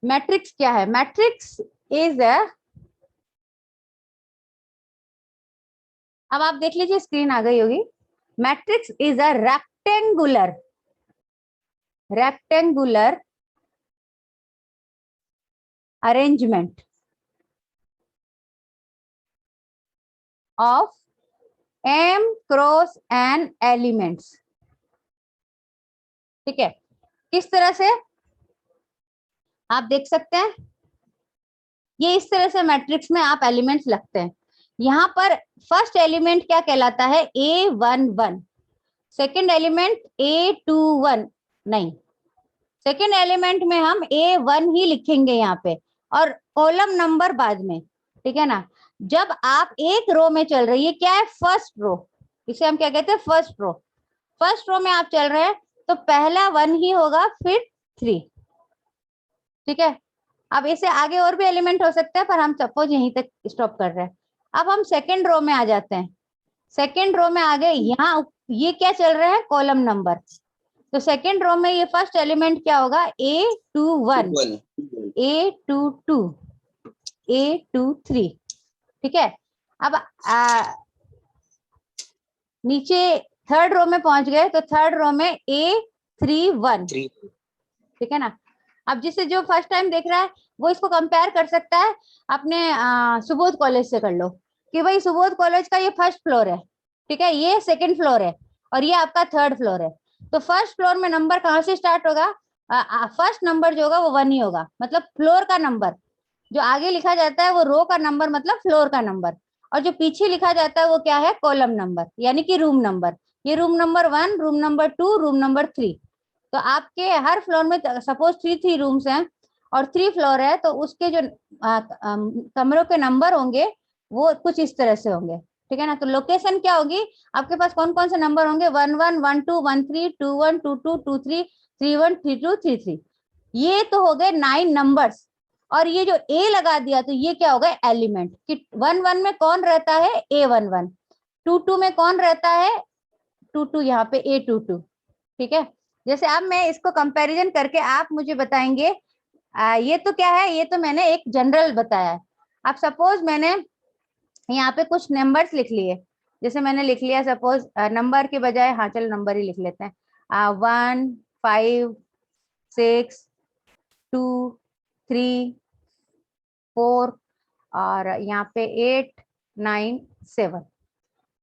Matrix क्या है? Matrix is a, अब आप देख लीजिए, स्क्रीन आ गई होगी। Matrix is a rectangular arrangement of m cross n elements. ठीक है, किस तरह से आप देख सकते हैं, ये इस तरह से मैट्रिक्स में आप एलिमेंट्स लगते हैं। यहाँ पर फर्स्ट एलिमेंट क्या कहलाता है? A11। सेकंड एलिमेंट A21 नहीं, सेकंड एलिमेंट में हम A1 ही लिखेंगे यहाँ पे, और कॉलम नंबर बाद में। ठीक है ना? जब आप एक रो में चल रही है, क्या है? फर्स्ट रो, इसे हम क्या कहते हैं? First row. फर्स्ट रो में आप चल रहे हैं तो पहला 1 ही होगा, फिर 3। ठीक है, अब इसे आगे और भी एलिमेंट हो सकते हैं, पर हम सपोज यहीं तक स्टॉप कर रहे हैं। अब हम सेकेंड रो में आ जाते हैं। सेकेंड रो में आ गए, यहाँ ये क्या चल रहा है? Column number. तो सेकेंड रो में ये फर्स्ट एलिमेंट क्या होगा? A21, A22, A23। ठीक है, अब नीचे थर्ड रो में पहुंच गए तो थर्ड रो में A31। ठीक है ना? अब जिसे जो फर्स्ट टाइम देख रहा है वो इसको कंपेयर कर सकता है अपने सुबोध कॉलेज से। कर लो कि भाई सुबोध कॉलेज का ये फर्स्ट फ्लोर है, ठीक है, ये सेकंड फ्लोर है, और ये आपका थर्ड फ्लोर है। तो फर्स्ट फ्लोर में नंबर कहाँ से स्टार्ट होगा? फर्स्ट नंबर जो होगा वो 1 ही होगा, मतलब फ्लोर का नंबर। जो आगे लिखा जाता है वो रो का नंबर, मतलब फ्लोर का नंबर। और जो पीछे लिखा जाता है वो क्या है? कॉलम नंबर, यानी कि रूम नंबर। ये room number 1, room number 2, room number 3। तो आपके हर फ्लोर में सपोज 3 रूम्स हैं और 3 फ्लोर है, तो उसके जो कमरों के नंबर होंगे वो कुछ इस तरह से होंगे। ठीक है ना? तो लोकेशन क्या होगी? आपके पास कौन कौन से नंबर होंगे? 11, 12, 13, 21, 22, 23, 31, 32, 33। ये तो हो गए 9 नंबर्स। और ये जो ए लगा दिया तो ये क्या हो गए? एलिमेंट। कि 11 में कौन रहता है? A11। 22 में कौन रहता है? 22, यहाँ पे A22। ठीक है, जैसे अब मैं इसको कंपैरिजन करके आप मुझे बताएंगे। ये तो क्या है? ये तो मैंने एक जनरल बताया है। अब सपोज मैंने यहाँ पे कुछ नंबर्स लिख लिए, जैसे मैंने लिख लिया सपोज नंबर के बजाय, हाँ चलो नंबर ही लिख लेते हैं, 1, 5, 6, 2, 3, 4, और यहाँ पे 8, 9, 7।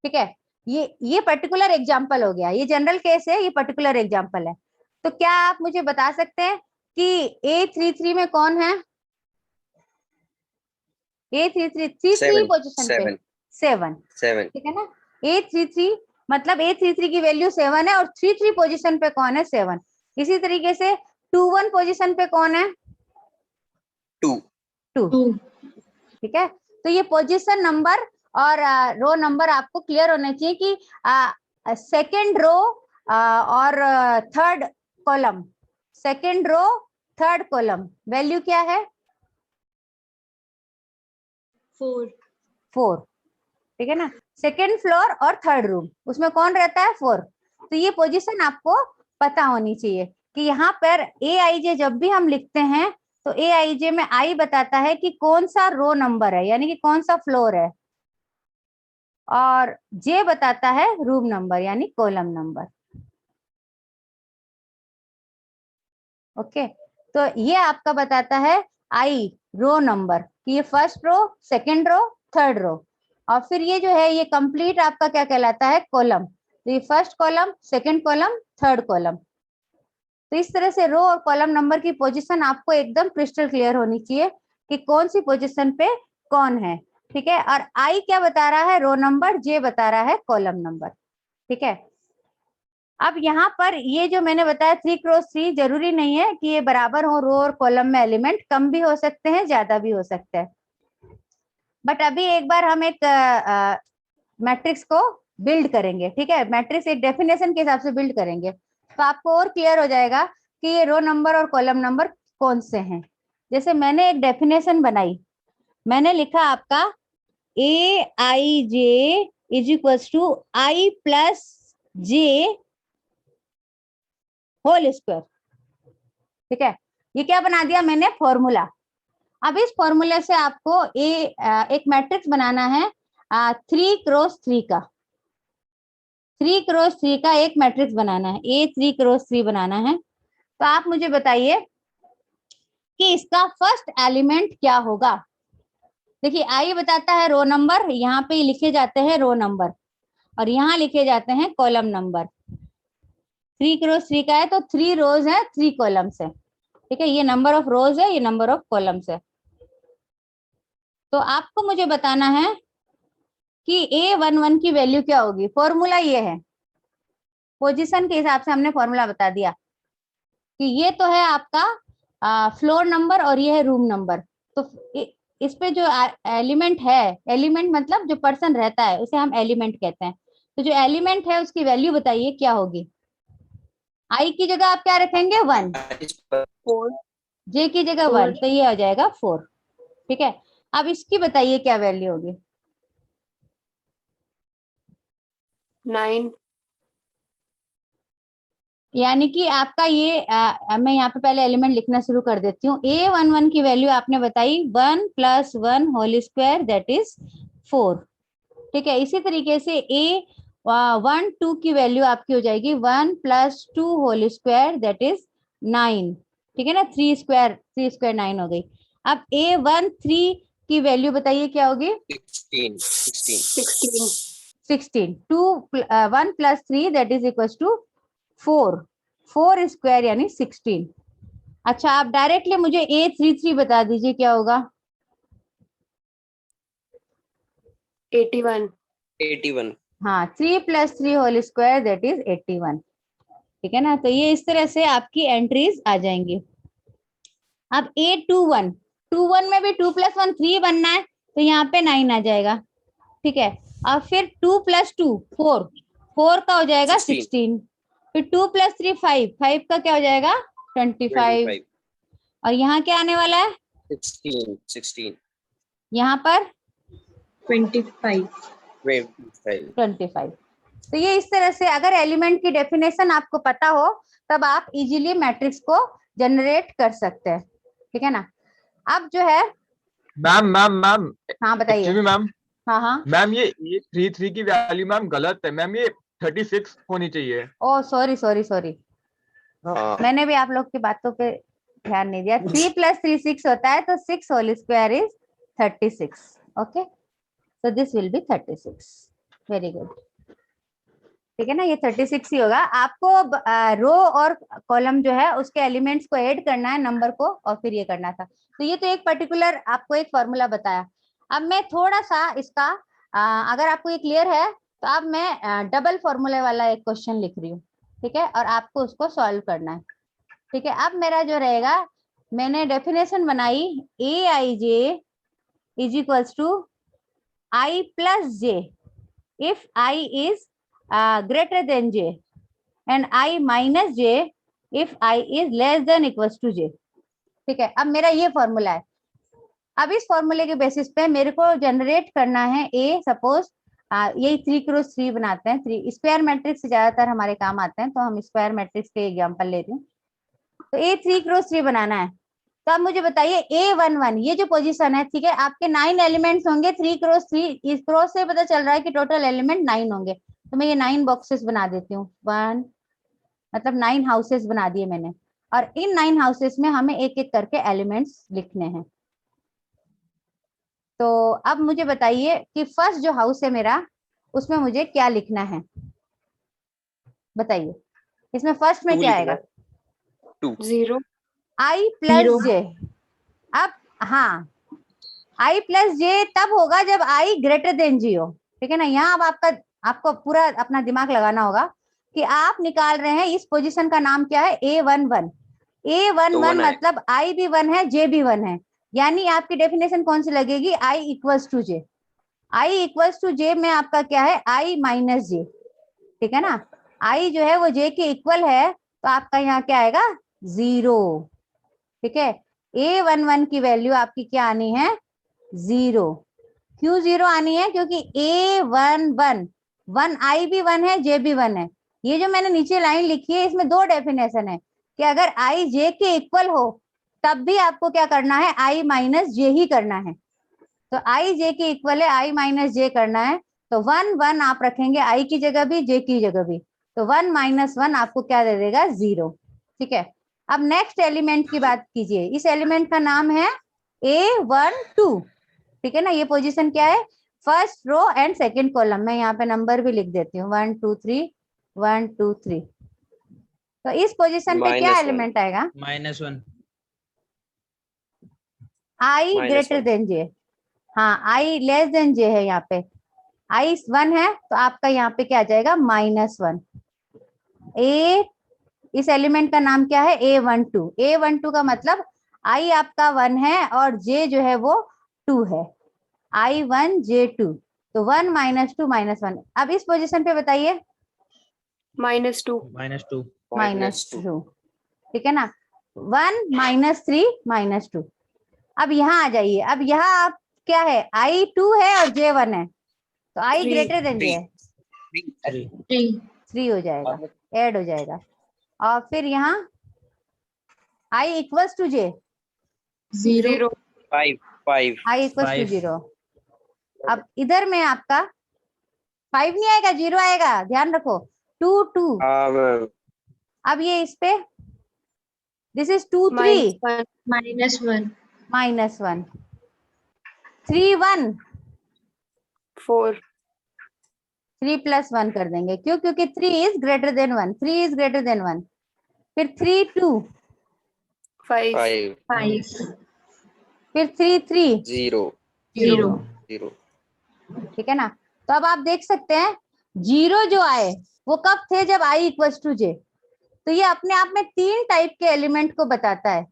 ठीक है, ये पर्टिकुलर एग्जाम्पल हो गया, ये जनरल केस है, ये पर्टिकुलर एग्जाम्पल है। तो क्या आप मुझे बता सकते हैं कि A33 में कौन है? A33 पोजीशन पे 7। ठीक है ना? A33 मतलब A33 की वैल्यू 7 है, और 33 पोजीशन पे कौन है? 7। इसी तरीके से 21 पोजीशन पे कौन है? 2। ठीक है, तो ये पोजीशन नंबर और रो नंबर आपको क्लियर होने चाहिए कि सेकेंड रो और third column, second row third column value क्या है? 4। ठीक है ना? सेकेंड फ्लोर और थर्ड रूम, उसमें कौन रहता है? 4। तो ये पोजीशन आपको पता होनी चाहिए कि यहाँ पर AIJ जब भी हम लिखते हैं तो AIJ में आई बताता है कि कौन सा रो नंबर है, यानी कि कौन सा फ्लोर है, और J बताता है रूम नंबर यानी कॉलम नंबर। ओके, तो ये आपका बताता है आई रो नंबर कि ये first row, second row, third row, और फिर ये जो है ये कंप्लीट आपका क्या कहलाता है? कॉलम। तो ये first column, second column, third column. तो इस तरह से रो और कॉलम नंबर की पोजीशन आपको एकदम क्रिस्टल क्लियर होनी चाहिए कि कौन सी पोजीशन पे कौन है। ठीक है, और आई क्या बता रहा है? रो नंबर। J बता रहा है कॉलम नंबर। ठीक है, अब यहाँ पर ये जो मैंने बताया 3 क्रॉस 3 जरूरी नहीं है कि ये बराबर हो रो और कॉलम में, एलिमेंट कम भी हो सकते हैं, ज्यादा भी हो सकते हैं। बट अभी एक बार हम एक मैट्रिक्स को बिल्ड करेंगे। ठीक है, मैट्रिक्स एक डेफिनेशन के हिसाब से बिल्ड करेंगे तो आपको और क्लियर हो जाएगा कि ये रो नंबर और कॉलम नंबर कौन से हैं। जैसे मैंने एक डेफिनेशन बनाई, मैंने लिखा आपका AIJ is equals to I plus J whole square. ठीक है, ये क्या बना दिया मैंने, फॉर्मूला। अब इस फॉर्मूले से आपको एक मैट्रिक्स बनाना है 3 क्रॉस 3 का, 3 क्रॉस 3 का एक मैट्रिक्स बनाना है, ए 3 क्रॉस 3 बनाना है। तो आप मुझे बताइए कि इसका फर्स्ट एलिमेंट क्या होगा। देखिए आई बताता है रो नंबर, यहाँ पे लिखे जाते हैं रो नंबर और यहाँ लिखे जाते हैं कॉलम नंबर। 3 क्रॉस 3 का है तो 3 रोज है 3 कॉलम्स है, ठीक है। ये नंबर ऑफ रोज है, ये नंबर ऑफ कॉलम्स है। तो आपको मुझे बताना है कि A11 की वैल्यू क्या होगी। फॉर्मूला ये है, पोजीशन के हिसाब से हमने फॉर्मूला बता दिया कि ये तो है आपका फ्लोर नंबर और ये है रूम नंबर। तो इस पे जो एलिमेंट है, एलिमेंट मतलब जो पर्सन रहता है उसे हम एलिमेंट कहते हैं। तो जो एलिमेंट है उसकी वैल्यू बताइए क्या होगी। आई की जगह आप क्या रखेंगे, 1, 4, जे की जगह 1, तो ये आ जाएगा 4, ठीक है। अब इसकी बताइए क्या वैल्यू होगी। 9, यानी कि आपका ये मैं यहाँ पे पहले एलिमेंट लिखना शुरू कर देती हूँ। A11 की वैल्यू आपने बताई 1 + 1 होल स्क्वायर दैट इज 4, ठीक है। इसी तरीके से A12 की वैल्यू आपकी हो जाएगी 1 + 2 होल स्क्वायर दैट इज 9, ठीक है ना। 3 स्क्वायर 9 हो गई। अब A13 की वैल्यू बताइए क्या होगी, 16। 1 + 3 that is equal to 4 square यानी 16। अच्छा आप डायरेक्टली मुझे A33 बता दीजिए क्या होगा। 81। हाँ 3 + 3 होल स्क्वायर दैट इज 81, ठीक है ना। तो ये इस तरह से आपकी एंट्रीज आ जाएंगी। अब A21 में भी 2 + 1 3 बनना है तो यहाँ पे 9 आ जाएगा, ठीक है। अब फिर 2 + 2 4 का हो जाएगा 16। फिर 2 + 3 5 का क्या हो जाएगा 25। और यहाँ क्या आने वाला है 16। यहाँ पर 25। तो ये इस तरह से अगर एलिमेंट की डेफिनेशन आपको पता हो तब आप इजीली मैट्रिक्स को जनरेट कर सकते हैं, ठीक है ना। अब जो है मैम हाँ बताइए। मैम हाँ मैम ये 3 की वैल्यू मैम गलत है मैम, ये 36 होनी चाहिए। ओ सॉरी मैंने भी आप लोग की बातों पे ध्यान नहीं दिया। 3 + 3 6 होता है तो 6 whole square is 36, okay. So this will be 36, very good, ठीक है ना। ये 36 ही होगा। आपको रो और कॉलम जो है उसके एलिमेंट्स को ऐड करना है नंबर को और फिर ये करना था। तो ये तो एक पर्टिकुलर आपको एक फॉर्मूला बताया। अब मैं थोड़ा सा इसका अगर आपको ये क्लियर है तो अब मैं डबल फॉर्मूले वाला एक क्वेश्चन लिख रही हूँ, ठीक है, और आपको उसको सॉल्व करना है, ठीक है। अब मेरा जो रहेगा, मैंने डेफिनेशन बनाई Aij is equals to I + j if I is greater than j and I - j if I is less than equals to j, ठीक है। अब मेरा ये फॉर्मूला है। अब इस फॉर्मूले के बेसिस पे मेरे को जनरेट करना है ए, सपोज यही 3 × 3 बनाते हैं। 3 स्क्वायर मैट्रिक्स ज्यादातर हमारे काम आते हैं तो हम स्क्वायर मैट्रिक्स के एग्जांपल ले रही हूँ। तो ए 3 × 3 बनाना है। तो अब मुझे बताइए A11 ये जो पोजीशन है, ठीक है, आपके 9 एलिमेंट्स होंगे 3 × 3। इस क्रॉस से पता चल रहा है कि टोटल एलिमेंट 9 होंगे। तो मैं ये 9 बॉक्सेस बना देती हूँ, 1 मतलब 9 हाउसेस बना दिए मैंने। और इन 9 हाउसेस में हमें एक एक करके एलिमेंट्स लिखने हैं। तो अब मुझे बताइए कि फर्स्ट जो हाउस है मेरा उसमें मुझे क्या लिखना है, बताइए। इसमें फर्स्ट में क्या आएगा 0 I + j। अब हाँ I + j तब होगा जब I greater than j हो, ठीक है ना। यहाँ अब आपको पूरा अपना दिमाग लगाना होगा कि आप निकाल रहे हैं इस पोजीशन का नाम क्या है A11। A11 मतलब I भी 1 है J भी 1 है, यानी आपकी डेफिनेशन कौन सी लगेगी I = j। I = j में आपका क्या है I - j, ठीक है ना। I जो है वो j के इक्वल है तो आपका यहाँ क्या आएगा 0, ठीक है। A11 की वैल्यू आपकी क्या आनी है 0। क्यों 0 आनी है, क्योंकि A11 1 I भी 1 है J भी 1 है। ये जो मैंने नीचे लाइन लिखी है इसमें दो डेफिनेशन है कि अगर I J के इक्वल हो तब भी आपको क्या करना है, i माइनस जे ही करना है। तो i j के इक्वल है, i माइनस जे करना है। तो 1 1 आप रखेंगे i की जगह भी, j की जगह भी। तो 1 माइनस 1 आपको क्या दे देगा, 0। ठीक है, अब नेक्स्ट एलिमेंट की बात कीजिए। इस एलिमेंट का नाम है A12। ठीक है ना, ये पोजीशन क्या है, first row and second column. मैं यहाँ पे नंबर भी लिख देती हूँ, 1 2 3 1 2 3। तो इस पोजीशन पे क्या -1 एलिमेंट आएगा, -1 i ग्रेटर -1 देन जे। हाँ, i लेस देन जे है, यहाँ पे i 1 है तो आपका यहाँ पे क्या आ जाएगा, -1। ए, इस एलिमेंट का नाम क्या है, A12। A12 का मतलब i आपका 1 है और j जो है वो 2 है, i1 j2। तो 1 -2 -1। अब इस पोजीशन पे बताइए, -2 -2। ठीक है ना, 1 -3 -2। अब यहाँ आ जाइए, अब यहाँ आप क्या है, i2 है और j1 है, तो i 3 ग्रेटर देन जे है, 3 3 हो जाएगा, ऐड हो जाएगा। और फिर यहाँ i equals to j, 0 5 5 i equals to 5 0। अब इधर में आपका 5 नहीं आएगा, 0 आएगा, ध्यान रखो। 2 2। हाँ मैम अब ये इस पे, दिस इज 2 3 -1 -1 3 1 4 3 + 1 कर देंगे, क्यों, क्योंकि 3 is greater than 1, 3 is greater than 1। फिर 3 2, 5 फिर 3 3 0 0। 0 ठीक है ना, तो अब आप देख सकते हैं 0 जो आए वो कब थे, जब i इक्वल्स टू j। तो ये अपने आप में 3 टाइप के एलिमेंट को बताता है।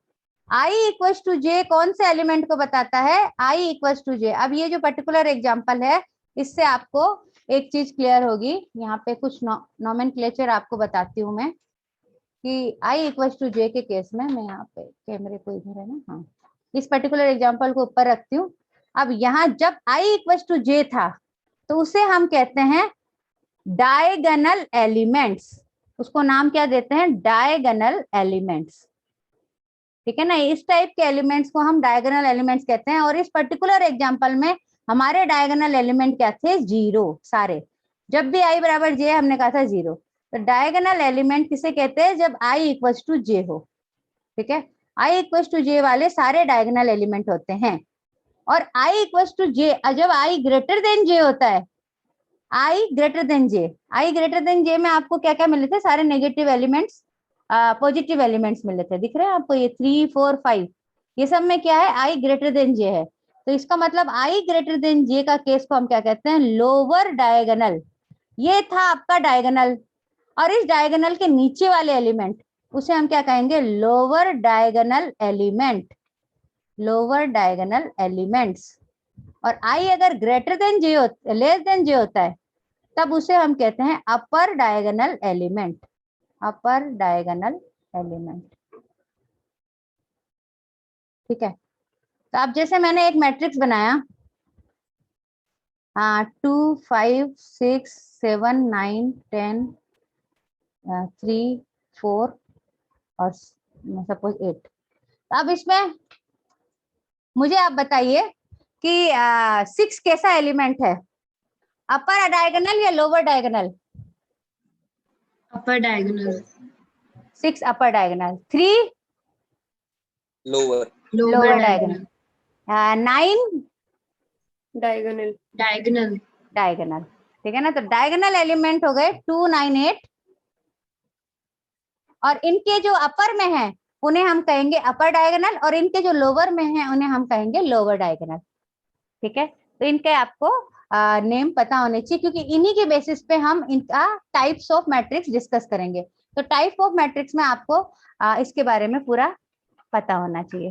i इक्वल्स टू j कौन से एलिमेंट को बताता है, i इक्वल्स टू j। अब ये जो पर्टिकुलर एग्जांपल है, इससे आपको एक चीज क्लियर होगी। यहाँ पे कुछ नोमेनक्लेचर आपको बताती हूँ मैं, कि i इक्वल्स टू j के केस में, मैं यहाँ पे कैमरे को इधर है ना, हाँ, इस पर्टिकुलर एग्जांपल को ऊपर रखती हूँ। अब यहाँ जब i इक्वल्स टू j था, तो उसे हम कहते हैं डायगोनल एलिमेंट्स। उसको नाम क्या देते हैं, डायगोनल एलिमेंट्स। ठीक है ना, इस टाइप के एलिमेंट्स को हम डायगोनल एलिमेंट्स कहते हैं। और इस पर्टिकुलर एग्जांपल में हमारे डायगोनल एलिमेंट क्या थे, 0 सारे। जब भी i बराबर j हमने कहा था 0। तो डायगोनल एलिमेंट किसे कहते हैं, जब i इक्वल्स टू j हो। ठीक है, i इक्वल्स टू j वाले सारे डायगोनल एलिमेंट होते हैं। और i इक्वल्स टू j, जब i ग्रेटर देन j होता है, i greater than j, i greater than j में आपको क्या क्या मिले थे, सारे नेगेटिव एलिमेंट्स, पॉजिटिव एलिमेंट्स मिले थे। दिख रहे हैं आपको, ये 3 4 5, ये सब में क्या है, i ग्रेटर देन j है। तो इसका मतलब i ग्रेटर देन j का केस को हम क्या कहते हैं, लोअर डायगोनल। ये था आपका डायगोनल, और इस डायगोनल के नीचे वाले एलिमेंट, उसे हम क्या कहेंगे, lower diagonal element, lower diagonal elements. और i अगर ग्रेटर देन j होता, लेस देन j होता है, तब उसे हम कहते हैं अपर डायगोनल एलिमेंट, अपर डायगोनल एलिमेंट। ठीक है, तो अब जैसे मैंने एक मैट्रिक्स बनाया, 2 5 6 7 9 10 3 4 और सपोज 8। तो अब इसमें मुझे आप बताइए कि 6 कैसा एलिमेंट है, अपर डायगोनल या lower diagonal. Upper diagonal 6 upper diagonal, 3 lower lower diagonal, 9 diagonal diagonal. ठीक है ना, तो डायगोनल एलिमेंट हो गए 2 9 8। और इनके जो अपर में है उन्हें हम कहेंगे अपर डायगोनल, और इनके जो लोअर में है उन्हें हम कहेंगे लोअर डायगोनल। ठीक है, तो इनके आपको नेम पता होने चाहिए, क्योंकि इन्हीं के बेसिस पे हम इनका टाइप्स ऑफ मैट्रिक्स डिस्कस करेंगे। तो टाइप ऑफ मैट्रिक्स में आपको इसके बारे में पूरा पता होना चाहिए।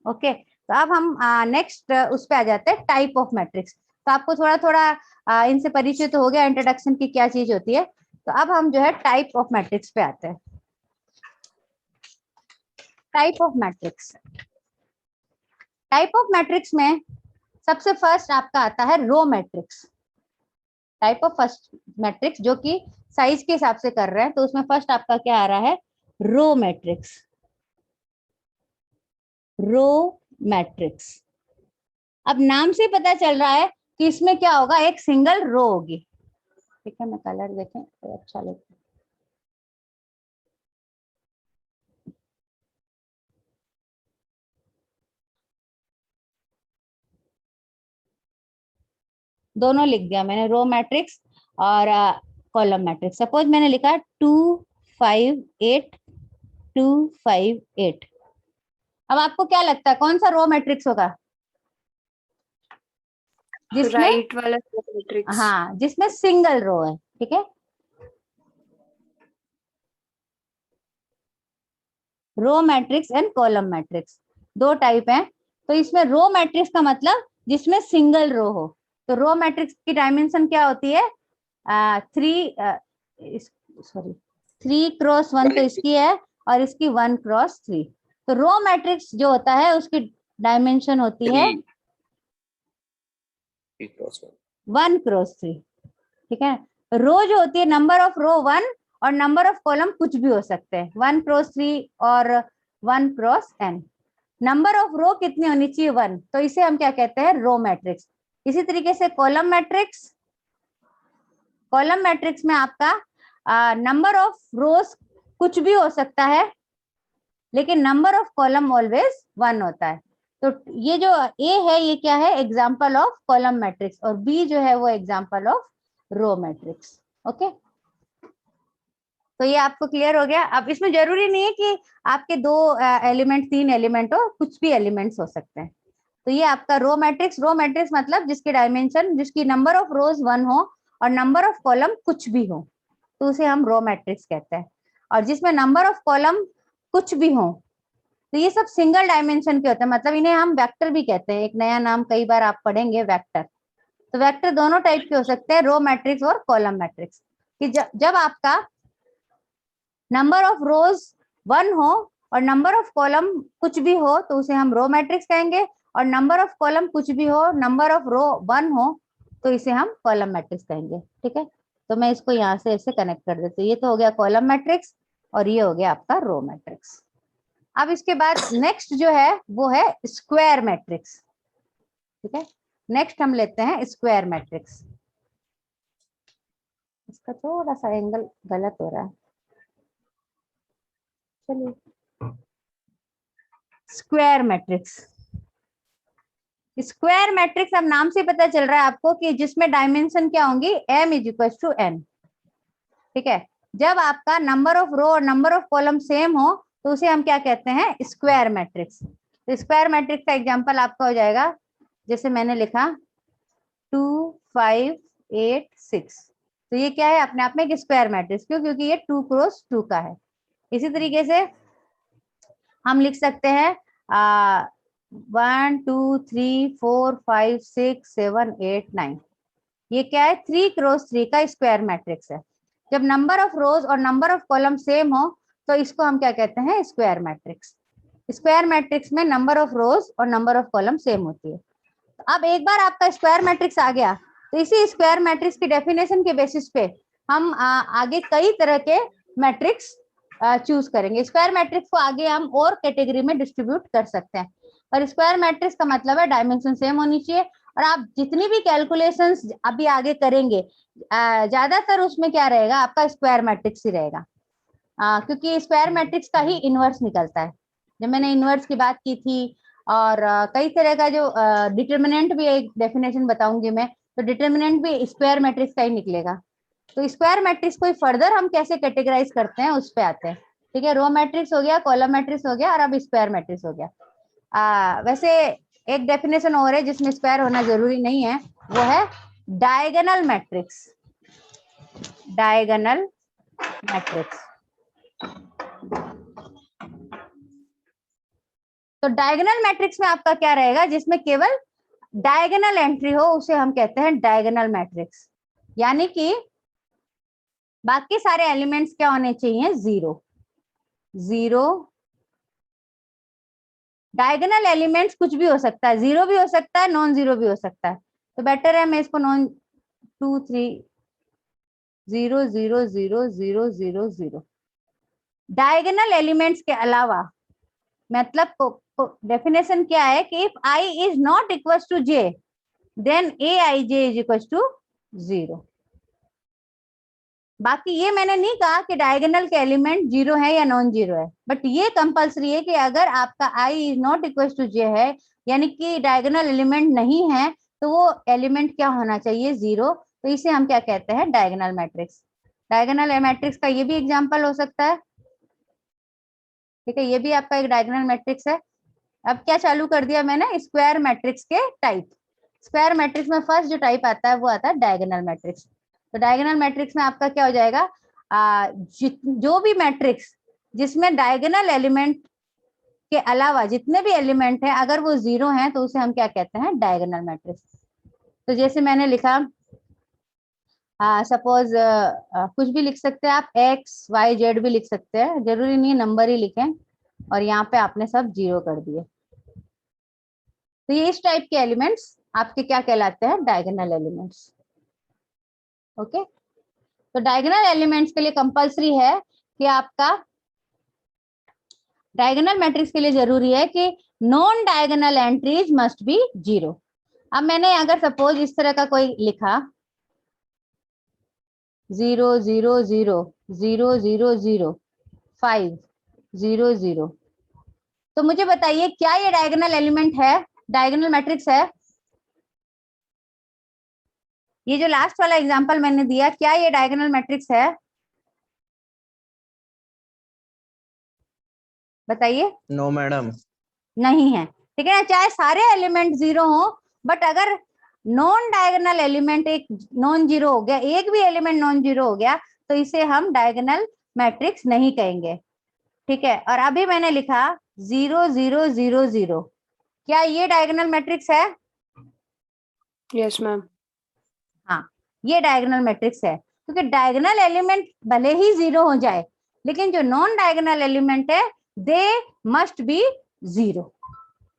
ओके, तो अब हम नेक्स्ट उस पे आ जाते हैं, टाइप ऑफ मैट्रिक्स। तो आपको थोड़ा थोड़ा इनसे परिचित हो गया, इंट्रोडक्शन की क्या चीज होती है। तो अब हम जो है टाइप ऑफ मैट्रिक्स पे आते हैं। Type of matrix, type of matrix में सबसे फर्स्ट आपका आता है row matrix. Type of first matrix जो कि साइज के हिसाब से कर रहे हैं, तो उसमें फर्स्ट आपका क्या आ रहा है, रो मैट्रिक्स। Row matrix. अब नाम से पता चल रहा है कि इसमें क्या होगा, एक सिंगल रो होगी। ठीक है, मैं कलर देखें तो अच्छा लगता है। दोनों लिख दिया मैंने, रो मैट्रिक्स और कॉलम मैट्रिक्स। सपोज मैंने लिखा 2 5 8 2 5 8। अब आपको क्या लगता है कौन सा रो मैट्रिक्स होगा? जिसमें राइट वाला मैट्रिक्स। हाँ, जिसमें सिंगल रो है। ठीक है, row matrix and column matrix दो टाइप हैं। तो इसमें रो मैट्रिक्स का मतलब जिसमें सिंगल रो हो। तो रो मैट्रिक्स की डायमेंशन क्या होती है? 3x1 तो इसकी है और इसकी 1x3। तो रो मैट्रिक्स जो होता है उसकी डायमेंशन होती है 1x3। ठीक है, रो जो होती है, नंबर ऑफ रो 1 और नंबर ऑफ कॉलम कुछ भी हो सकते हैं, 1x3 और 1x n। नंबर ऑफ रो कितनी होनी चाहिए? 1। तो इसे हम क्या कहते हैं? Row matrix. इसी तरीके से कॉलम मैट्रिक्स, कॉलम मैट्रिक्स में आपका नंबर ऑफ रोज कुछ भी हो सकता है लेकिन नंबर ऑफ कॉलम ऑलवेज 1 होता है। तो ये जो ए है ये क्या है? एग्जाम्पल ऑफ कॉलम मैट्रिक्स, और बी जो है वो example of row matrix. Okay, तो ये आपको क्लियर हो गया। अब इसमें जरूरी नहीं है कि आपके 2 एलिमेंट 3 एलिमेंट हो, कुछ भी एलिमेंट्स हो सकते हैं। तो ये आपका रो मैट्रिक्स। रो मैट्रिक्स मतलब जिसकी डायमेंशन, जिसकी नंबर ऑफ रोज 1 हो और नंबर ऑफ कॉलम कुछ भी हो, तो उसे हम रो मैट्रिक्स कहते हैं। और जिसमें नंबर ऑफ कॉलम कुछ भी हो, तो ये सब सिंगल डायमेंशन के होते हैं, मतलब इन्हें हम वेक्टर भी कहते हैं। एक नया नाम कई बार आप पढ़ेंगे, वेक्टर। तो वेक्टर दोनों टाइप के हो सकते हैं, रो मैट्रिक्स और कॉलम मैट्रिक्स। कि जब आपका नंबर ऑफ रोज 1 हो और नंबर ऑफ कॉलम कुछ भी हो तो उसे हम रो मैट्रिक्स कहेंगे, और नंबर ऑफ कॉलम कुछ भी हो, नंबर ऑफ रो 1 हो, तो इसे हम कॉलम मैट्रिक्स कहेंगे। ठीक है, तो मैं इसको यहाँ से ऐसे कनेक्ट कर देती हूँ। ये तो हो गया कॉलम मैट्रिक्स और ये हो गया आपका रो मैट्रिक्स। अब इसके बाद नेक्स्ट जो है वो है स्क्वायर मैट्रिक्स। ठीक है, नेक्स्ट हम लेते हैं स्क्वायर मैट्रिक्स। इसका थोड़ा सा एंगल गलत हो रहा है, चलिए। स्क्वायर मैट्रिक्स, स्क्वायर मैट्रिक्स अब नाम से पता चल रहा है आपको कि जिसमें डायमेंशन क्या होंगी, m = n। ठीक है, जब आपका नंबर ऑफ रो और नंबर ऑफ कॉलम सेम हो तो उसे हम क्या कहते हैं? Square matrix. तो स्क्वायर मैट्रिक्स का एग्जांपल आपका हो जाएगा, जैसे मैंने लिखा 2 5 8 6। तो ये क्या है? अपने आप में एक स्क्वायर मैट्रिक्स। क्यों? क्योंकि ये 2x2 का है। इसी तरीके से हम लिख सकते हैं 1 2 3 4 5 6 7 8 9। ये क्या है? 3x3 का स्क्वायर मैट्रिक्स है। जब नंबर ऑफ रोज और नंबर ऑफ कॉलम सेम हो तो इसको हम क्या कहते हैं? Square matrix. स्क्वायर मैट्रिक्स में नंबर ऑफ रोज और नंबर ऑफ कॉलम सेम होती है। तो अब एक बार आपका स्क्वायर मैट्रिक्स आ गया तो इसी स्क्वायर मैट्रिक्स की डेफिनेशन के बेसिस पे हम आगे कई तरह के मैट्रिक्स चूज करेंगे। स्क्वायर मैट्रिक्स को आगे हम और कैटेगरी में डिस्ट्रीब्यूट कर सकते हैं। और स्क्वायर मैट्रिक्स का मतलब है डायमेंशन सेम होनी चाहिए, और आप जितनी भी कैलकुलेशंस अभी आगे करेंगे ज्यादातर उसमें क्या रहेगा? आपका स्क्वायर मैट्रिक्स ही रहेगा, क्योंकि स्क्वायर मैट्रिक्स का ही इनवर्स निकलता है। जब मैंने इनवर्स की बात की थी, और कई तरह का जो डिटर्मिनेंट भी एक डेफिनेशन बताऊंगी मैं, तो डिटर्मिनेंट भी स्क्वायर मैट्रिक्स का ही निकलेगा। तो स्क्वायर मैट्रिक्स को फर्दर हम कैसे कैटेगराइज करते हैं उस पे आते हैं। ठीक है, रो मैट्रिक्स हो गया, कॉलम मैट्रिक्स हो गया, और अब स्क्वायर मैट्रिक्स हो गया। वैसे एक डेफिनेशन और है जिसमें स्क्वायर होना जरूरी नहीं है, वो है डायगोनल मैट्रिक्स। डायगोनल मैट्रिक्स, तो डायगोनल मैट्रिक्स में आपका क्या रहेगा? जिसमें केवल डायगोनल एंट्री हो उसे हम कहते हैं डायगोनल मैट्रिक्स। यानी कि बाकी सारे एलिमेंट्स क्या होने चाहिए? 0 0। डायगोनल एलिमेंट्स कुछ भी हो सकता है, 0 भी हो सकता है, नॉन 0 भी हो सकता है। तो बेटर है मैं इसको नॉन 2 3 0 0 0 0 0 0। डायगोनल एलिमेंट्स के अलावा मतलब डेफिनेशन क्या है कि if i is not equal to j then aij is equal to 0। बाकी ये मैंने नहीं कहा कि डायगोनल के एलिमेंट 0 है या नॉन जीरो है, बट ये कंपलसरी है कि अगर आपका i is not equal to j है, यानी कि डायगोनल एलिमेंट नहीं है, तो वो एलिमेंट क्या होना चाहिए? 0। तो इसे हम क्या कहते हैं? Diagonal matrix. डायगोनल मैट्रिक्स का ये भी एग्जांपल हो सकता है, ठीक है, ये भी आपका एक डायगोनल मैट्रिक्स है। अब क्या चालू कर दिया मैंने? स्क्वायर मैट्रिक्स के टाइप। स्क्वायर मैट्रिक्स में फर्स्ट जो टाइप आता है वो आता है डायगोनल मैट्रिक्स। तो डायगोनल मैट्रिक्स में आपका क्या हो जाएगा? जो भी मैट्रिक्स जिसमें डायगोनल एलिमेंट के अलावा जितने भी एलिमेंट हैं अगर वो 0 हैं तो उसे हम क्या कहते हैं? Diagonal matrix. तो जैसे मैंने लिखा, सपोज कुछ भी लिख सकते हैं आप, एक्स वाई जेड भी लिख सकते हैं, जरूरी नहीं नंबर ही लिखें, और यहाँ पे आपने सब 0 कर दिए। तो ये इस टाइप के एलिमेंट्स आपके क्या कहलाते हैं? Diagonal elements. ओके, तो डायगोनल एलिमेंट्स के लिए कंपलसरी है कि आपका डायगोनल मैट्रिक्स के लिए जरूरी है कि non diagonal entries must be 0। अब मैंने अगर सपोज इस तरह का कोई लिखा 0 0 0 0 0 0 5 0 0, तो मुझे बताइए क्या ये डायगोनल एलिमेंट है? डायगोनल मैट्रिक्स है? ये जो लास्ट वाला एग्जांपल मैंने दिया, क्या ये डायगोनल मैट्रिक्स है? बताइए। No madam. नहीं है, ठीक है ना। चाहे सारे एलिमेंट 0 हो, बट अगर नॉन डायगोनल एलिमेंट एक नॉन जीरो हो गया, एक भी एलिमेंट नॉन जीरो हो गया, तो इसे हम डायगोनल मैट्रिक्स नहीं कहेंगे, ठीक है। और अभी मैंने लिखा 0 0 0 0, क्या ये डायगोनल मैट्रिक्स है? Yes ma'am. हाँ, ये डायगोनल मैट्रिक्स है, क्योंकि डायगोनल एलिमेंट भले ही 0 हो जाए, लेकिन जो नॉन डायगोनल एलिमेंट है दे मस्ट बी 0,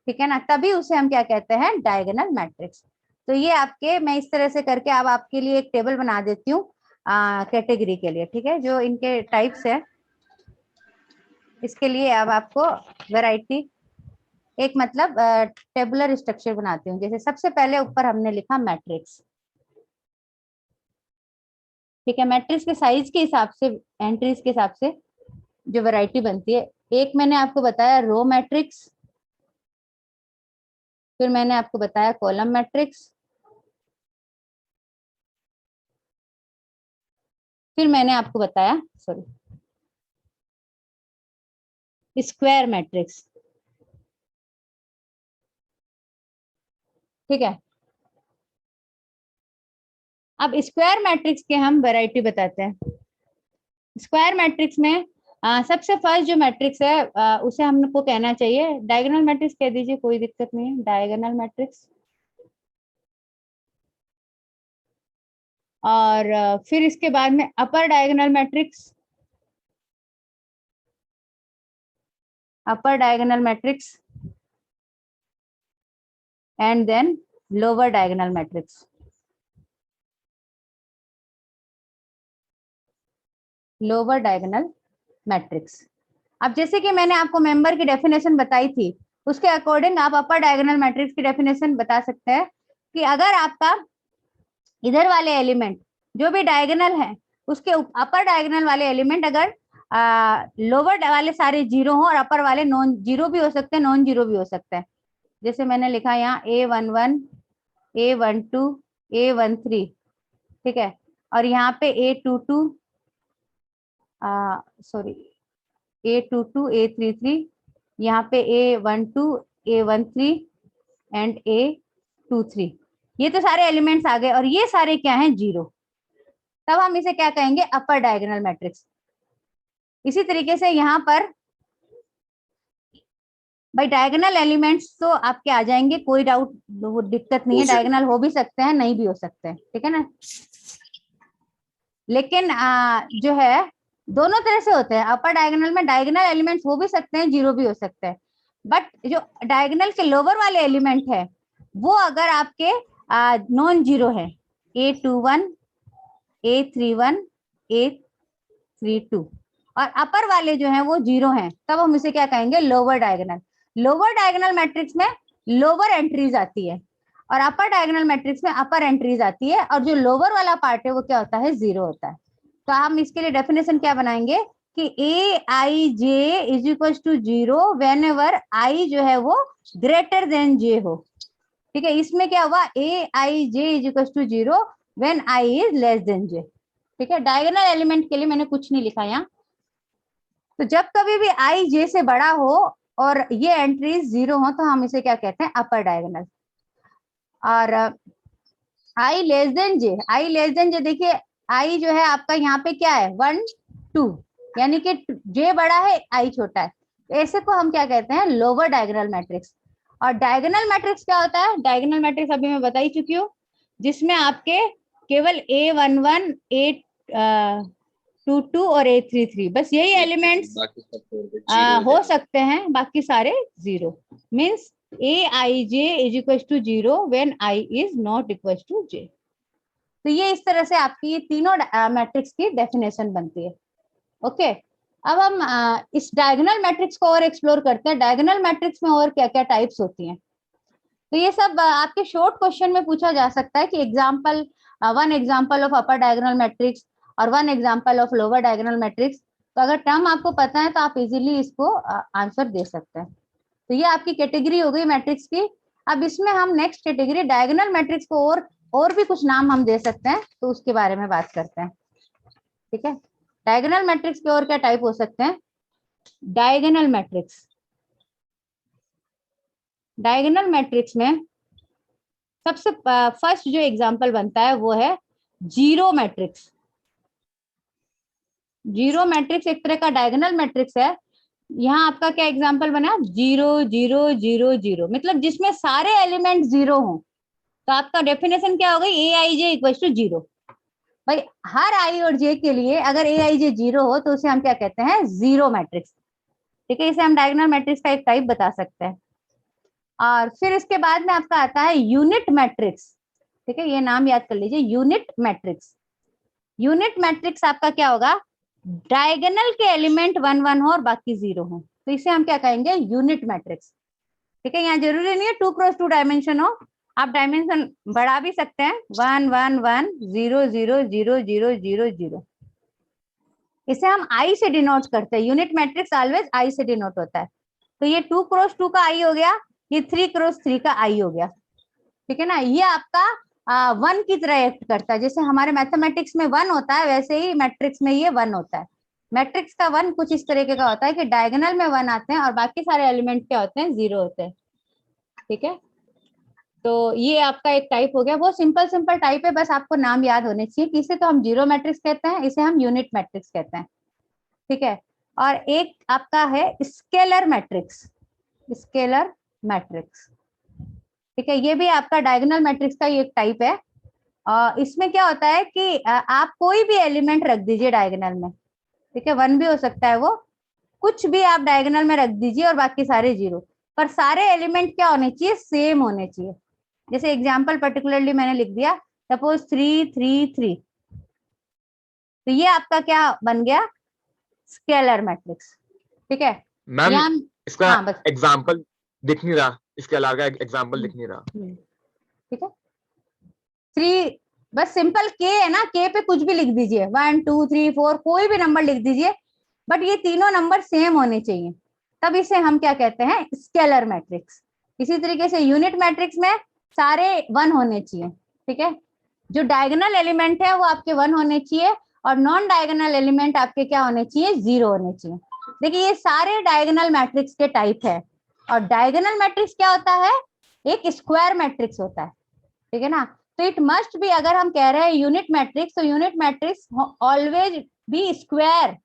ठीक है ना, तभी उसे हम क्या कहते हैं? Diagonal matrix. तो ये आपके, मैं इस तरह से करके अब आपके लिए एक टेबल बना देती हूँ कैटेगरी के लिए, ठीक है, जो इनके टाइप्स है। इसके लिए अब आपको वैरायटी एक मतलब टेबुलर स्ट्रक्चर बनाती हूँ। जैसे सबसे पहले ऊपर हमने लिखा मैट्रिक्स, ठीक है। मैट्रिक्स के साइज के हिसाब से, एंट्रीज के हिसाब से जो वैरायटी बनती है, एक मैंने आपको बताया रो मैट्रिक्स, फिर मैंने आपको बताया कॉलम मैट्रिक्स, फिर मैंने आपको बताया स्क्वायर मैट्रिक्स, ठीक है। अब स्क्वायर मैट्रिक्स के हम वैरायटी बताते हैं। स्क्वायर मैट्रिक्स में सबसे फर्स्ट जो मैट्रिक्स है उसे हमको कहना चाहिए डायगोनल मैट्रिक्स कह दीजिए, कोई दिक्कत नहीं है, डायगोनल मैट्रिक्स। और फिर इसके बाद में upper diagonal matrix, upper diagonal matrix, and then lower diagonal matrix, lower diagonal matrix. अब जैसे कि मैंने आपको मेंबर की डेफिनेशन बताई थी, उसके अकॉर्डिंग आप अपर डायगोनल मैट्रिक्स की डेफिनेशन बता सकते हैं कि अगर आपका इधर वाले एलिमेंट जो भी डायगोनल है, उसके अपर डायगोनल वाले एलिमेंट अगर लोअर वाले सारे 0 हो और अपर वाले नॉन जीरो भी हो सकते हैं, नॉन जीरो भी हो सकते हैं। जैसे मैंने लिखा यहाँ A11, A12, A13, ठीक है, और यहाँ पे A22, सॉरी A22, A33, यहाँ पे A12, A13 एंड A23, ये तो सारे एलिमेंट्स आ गए, और ये सारे क्या हैं? 0। तब हम इसे क्या कहेंगे? अपर डायगोनल मैट्रिक्स। इसी तरीके से यहाँ पर भाई डायगोनल एलिमेंट्स तो आपके आ जाएंगे, कोई डाउट, दिक्कत नहीं है, डायगोनल हो भी सकते हैं, नहीं भी हो सकते हैं, ठीक है ना। लेकिन जो है दोनों तरह से होते हैं। अपर डायगोनल में डायगोनल एलिमेंट्स हो भी सकते हैं, 0 भी हो सकते हैं, बट जो डायगोनल के लोअर वाले एलिमेंट है वो अगर आपके नॉन जीरो है, A21, A31, A32, और अपर वाले जो हैं वो 0 हैं, तब हम इसे क्या कहेंगे, lower diagonal. Lower diagonal matrix में लोअर एंट्रीज आती है और अपर डायगोनल मैट्रिक्स में अपर एंट्रीज आती है, और जो लोअर वाला पार्ट है वो क्या होता है, 0 होता है। तो हम इसके लिए डेफिनेशन क्या बनाएंगे कि aij is equal to 0 whenever i जो है वो ग्रेटर देन j हो। ठीक है, इसमें क्या हुआ, aij is equal to 0 when i is less than j। ठीक है, डायगोनल एलिमेंट के लिए मैंने कुछ नहीं लिखा यहाँ। तो जब कभी भी आई जे से बड़ा हो और ये एंट्रीज 0 हो तो हम इसे क्या कहते हैं, अपर डायगोनल। और आई लेस देन जे, आई लेस देन जे, देखिए आई जो है आपका यहाँ पे क्या है, 1 2, यानी कि जे बड़ा है आई छोटा है, ऐसे को हम क्या कहते हैं, लोअर डायगोनल मैट्रिक्स। और डायगोनल मैट्रिक्स क्या होता है, डायगोनल मैट्रिक्स अभी मैं बता ही चुकी हूँ, जिसमें आपके केवल A11 A22 और A33 बस यही एलिमेंट्स हो सकते हैं, बाकी सारे 0। Means aij is equal to 0 when i is not equal to j। तो ये इस तरह से आपकी ये तीनों मैट्रिक्स की डेफिनेशन बनती है। ओके, अब हम इस डायगोनल मैट्रिक्स को और एक्सप्लोर करते हैं, डायगोनल मैट्रिक्स में और क्या क्या टाइप्स होती हैं। तो ये सब आपके शॉर्ट क्वेश्चन में पूछा जा सकता है कि example, one example of upper diagonal matrix और one example of lower diagonal matrix. तो अगर टर्म आपको पता है तो आप इजीली इसको आंसर दे सकते हैं। तो ये आपकी कैटेगरी हो गई मैट्रिक्स की। अब इसमें हम नेक्स्ट कैटेगरी डायगोनल मैट्रिक्स को और भी कुछ नाम हम दे सकते हैं, तो उसके बारे में बात करते हैं। ठीक है, डायगोनल मैट्रिक्स के और क्या टाइप हो सकते हैं। डायगोनल मैट्रिक्स, डायगोनल मैट्रिक्स में सबसे फर्स्ट जो एग्जांपल बनता है वो है जीरो मैट्रिक्स। जीरो मैट्रिक्स एक तरह का डायगोनल मैट्रिक्स है। यहाँ आपका क्या एग्जांपल बना, 0 0 0 0, मतलब जिसमें सारे एलिमेंट 0 हों। तो आपका डेफिनेशन क्या हो गई, aij इक्वल टू 0। भाई हर i और j के लिए अगर aij 0 हो तो उसे हम क्या कहते हैं, जीरो मैट्रिक्स। ठीक है, इसे हम डायगोनल मैट्रिक्स का एक टाइप बता सकते हैं। और फिर इसके बाद में आपका आता है यूनिट मैट्रिक्स। ठीक है, ये नाम याद कर लीजिए, यूनिट मैट्रिक्स। यूनिट मैट्रिक्स आपका क्या होगा, डायगोनल के एलिमेंट 1 1 हो और बाकी 0 हो, तो इसे हम क्या कहेंगे, यूनिट मैट्रिक्स। ठीक है, यहाँ जरूरी नहीं है 2 क्रॉस 2 डायमेंशन हो, आप डायमेंशन बढ़ा भी सकते हैं, 1 1 1 0 0 0 0 0 0। इसे हम आई से डिनोट करते हैं, यूनिट मैट्रिक्स ऑलवेज आई से डिनोट होता है। तो ये 2 क्रॉस 2 का आई हो गया, ये 3 क्रॉस 3 का आई हो गया। ठीक है ना, ये आपका 1 की तरह एक्ट करता है। जैसे हमारे मैथमेटिक्स में 1 होता है, वैसे ही मैट्रिक्स में ये 1 होता है। मैट्रिक्स का 1 कुछ इस तरीके का होता है कि डायगोनल में 1 आते हैं और बाकी सारे एलिमेंट क्या होते हैं, 0 होते हैं। ठीक है, तो ये आपका एक टाइप हो गया, बहुत सिंपल सिंपल टाइप है, बस आपको नाम याद होने चाहिए कि इसे तो हम जीरो मैट्रिक्स कहते हैं, इसे हम यूनिट मैट्रिक्स कहते हैं। ठीक है, और एक आपका है स्केलर मैट्रिक्स, स्केलर मैट्रिक्स। ठीक है, ये भी आपका डायगोनल मैट्रिक्स का एक टाइप है। इसमें क्या होता है कि आप कोई भी एलिमेंट रख दीजिए डायगोनल में। ठीक है, 1 भी हो सकता है, वो कुछ भी आप डायगोनल में रख दीजिए और बाकी सारे 0, पर सारे एलिमेंट क्या होने चाहिए, सेम होने चाहिए। जैसे एग्जाम्पल पर्टिकुलरली मैंने लिख दिया, सपोज 3 3 3, तो ये आपका क्या बन गया, स्केलर मैट्रिक्स। ठीक है मैम, इसका हाँ बस एग्जांपल दिख नहीं रहा, इसके अलावा एग्जांपल दिख नहीं रहा। ठीक है, 3 बस सिंपल के है ना, के पे कुछ भी लिख दीजिए, 1 2 3 4 कोई भी नंबर लिख दीजिए, बट ये तीनों नंबर सेम होने चाहिए, तब इसे हम क्या कहते हैं, स्केलर मैट्रिक्स। इसी तरीके से यूनिट मैट्रिक्स में सारे 1 होने चाहिए। ठीक है, जो डायगोनल एलिमेंट है वो आपके 1 होने चाहिए और नॉन डायगोनल एलिमेंट आपके क्या होने चाहिए, 0 होने चाहिए। देखिए ये सारे डायगोनल मैट्रिक्स के टाइप है। और डायगोनल मैट्रिक्स क्या होता है, एक स्क्वायर मैट्रिक्स होता है। ठीक है ना, तो इट मस्ट बी, अगर हम कह रहे हैं यूनिट मैट्रिक्स, तो unit matrix always be square.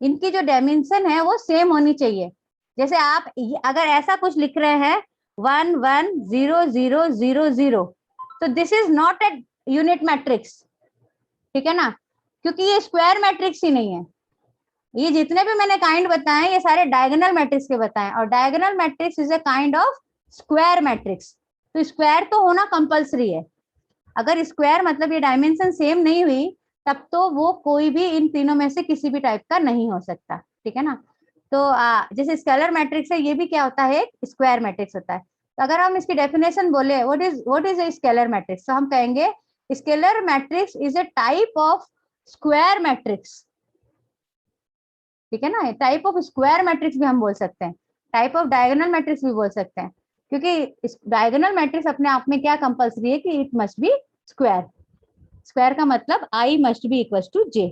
इनकी जो डायमेंशन है वो सेम होनी चाहिए। जैसे आप अगर ऐसा कुछ लिख रहे हैं 1 1 0 0 0 0, तो this is not a unit matrix. ठीक है ना, क्योंकि ये स्क्वायर मैट्रिक्स ही नहीं है। ये जितने भी मैंने काइंड बताए ये सारे डायगोनल मैट्रिक्स के बताएं, और diagonal matrix is a kind of square matrix. तो स्क्वायर तो होना कंपलसरी है। अगर स्क्वायर मतलब ये डायमेंशन सेम नहीं हुई तब तो वो कोई भी इन तीनों में से किसी भी टाइप का नहीं हो सकता, ठीक है ना। तो जैसे स्केलर मैट्रिक्स है, ये भी क्या होता है, स्क्वायर मैट्रिक्स होता है। तो अगर हम इसकी डेफिनेशन बोले what is a scalar matrix, तो हम कहेंगे scalar matrix is a type of square matrix, ठीक है ना। टाइप ऑफ स्क्वायर मैट्रिक्स भी हम बोल सकते हैं, टाइप ऑफ डायगोनल मैट्रिक्स भी बोल सकते हैं, क्योंकि डायगोनल मैट्रिक्स अपने आप में क्या कंपल्सरी है कि it must be square. Square का मतलब I must be equal to J,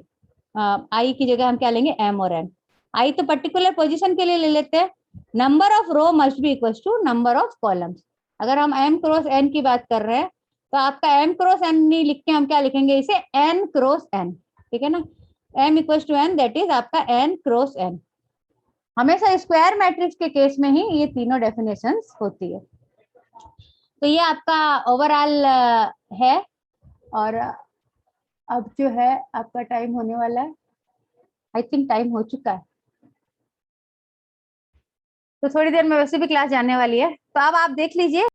I की जगह हम क्या लेंगे, एम और एन। आई तो पर्टिकुलर पोजीशन के लिए ले लेते हैं, number of row must be equal to number of columns. अगर हम एम क्रॉस एन की बात कर रहे हैं तो आपका एम क्रॉस एन नहीं लिख के हम क्या लिखेंगे, इसे एन क्रॉस एन, ठीक है ना। M equal to N, that is आपका एन क्रॉस एन। हमेशा स्क्वायर मैट्रिक्स के केस में ही ये तीनों डेफिनेशंस होती है। तो ये आपका ओवरऑल है। और अब जो है आपका टाइम होने वाला है, आई थिंक टाइम हो चुका है, तो थोड़ी देर में वैसे भी क्लास जाने वाली है, तो अब आप देख लीजिए।